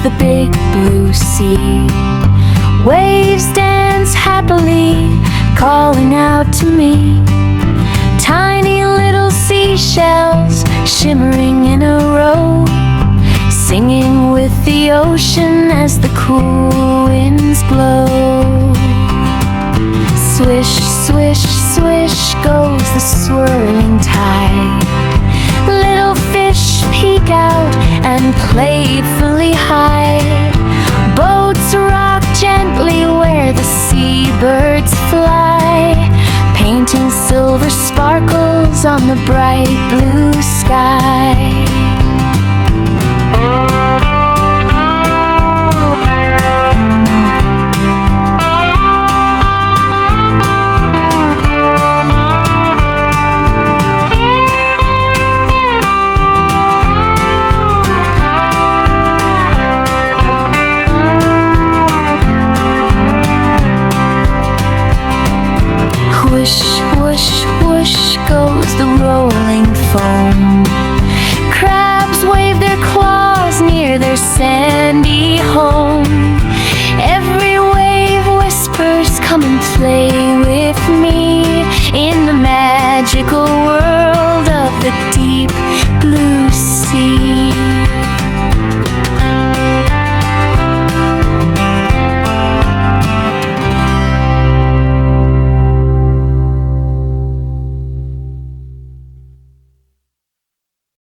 the big blue sea. Waves dance happily, calling out to me. Tiny little seashells shimmering in a row, singing with the ocean as the cool winds blow. Swish, swish, swish goes the swirling tide. Little fish peek out and playfully hide. Boats rock gently where the seabirds fly, painting silver sparkles on the bright